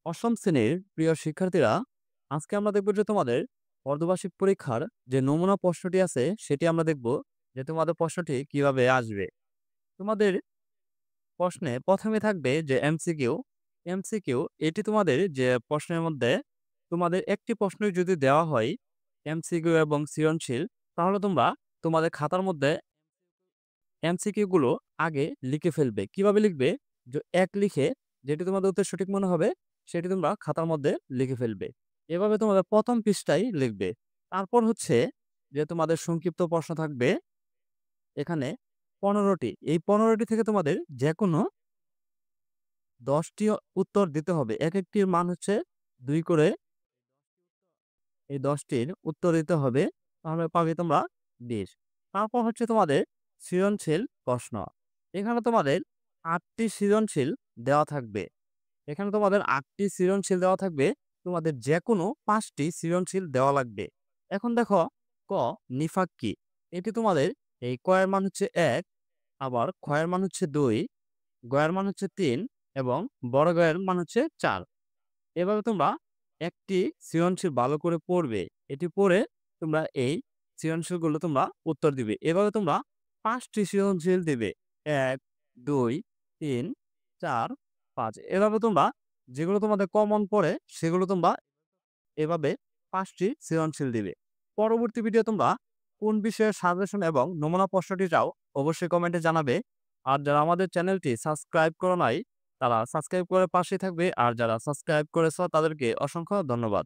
অষ্টম শ্রেণীর প্রিয় শিক্ষার্থীরা, আজকে আমরা দেখব যে তোমাদের অর্ধবার্ষিক পরীক্ষার যে নমুনা প্রশ্নটি আছে সেটি আমরা দেখব যে তোমাদের প্রশ্নটি কিভাবে আসবে। তোমাদের প্রশ্নে প্রথমে থাকবে যে এমসিকিউ। এমসিকিউ এটি তোমাদের যে প্রশ্নের মধ্যে তোমাদের একটি প্রশ্নই যদি দেওয়া হয় এমসিকিউ এবং সৃজনশীল, তাহলে তোমরা তোমাদের খাতার মধ্যে এমসিকিউ গুলো আগে লিখে ফেলবে। কিভাবে লিখবে? যে এক লিখে যেটি তোমাদের উত্তর সঠিক মনে হবে সেটি তোমরা খাতার মধ্যে লিখে ফেলবে। এভাবে তোমাদের ১ম পৃষ্ঠায় লিখবে। তারপর হচ্ছে যে তোমাদের সংক্ষিপ্ত প্রশ্ন থাকবে এখানে ১৫ টি। এই ১৫ টি থেকে তোমাদের যেকোনো ১০ টি উত্তর দিতে হবে। একেকটির মান হচ্ছে ২ করে। এই ১০ টির উত্তর দিতে হবে। তাহলে পাবে তোমরা ২০। তারপর হচ্ছে তোমাদের সৃজনশীল প্রশ্ন। এখানে তোমাদের ৮ টি সৃজনশীল দেওয়া থাকবে। এখানে তোমাদের ৮ টি সৃজনশীল দেওয়া থাকবে। তোমাদের যেকোনো ৫ টি সৃজনশীল দেওয়া লাগবে। এখন দেখো ক নিফাক কি? এটি তোমাদের এই ক এর মান হচ্ছে ১, আবার খ এর মান হচ্ছে ২, গ এর মান হচ্ছে ৩ এবং বড় গ এর মান হচ্ছে ৪। এভাবে তোমরা একটি সৃজনশীল ভালো করে পড়বে। এটি পড়ে তোমরা এই সৃজনশীলগুলো তোমরা উত্তর দিবে। এভাবে তোমরা ৫ টি সৃজনশীল দিবে। ১, ২, ৩, ৪, ৫। এভাবে তোমরা যেগুলো তোমাদের কমন পড়ে সেগুলো তোমরা এভাবে ৫ টি সৃজনশীল দিবে। পরবর্তী ভিডিও তোমরা কোন বিষয়ের সাজেশন এবং নমুনা প্রশ্নটি চাও অবশ্যই কমেন্টে জানাবে। আর যারা আমাদের চ্যানেলটি সাবস্ক্রাইব করো নাই তারা সাবস্ক্রাইব করে পাশেই থাকবে। আর যারা সাবস্ক্রাইব করেছ তাদেরকে অসংখ্য ধন্যবাদ।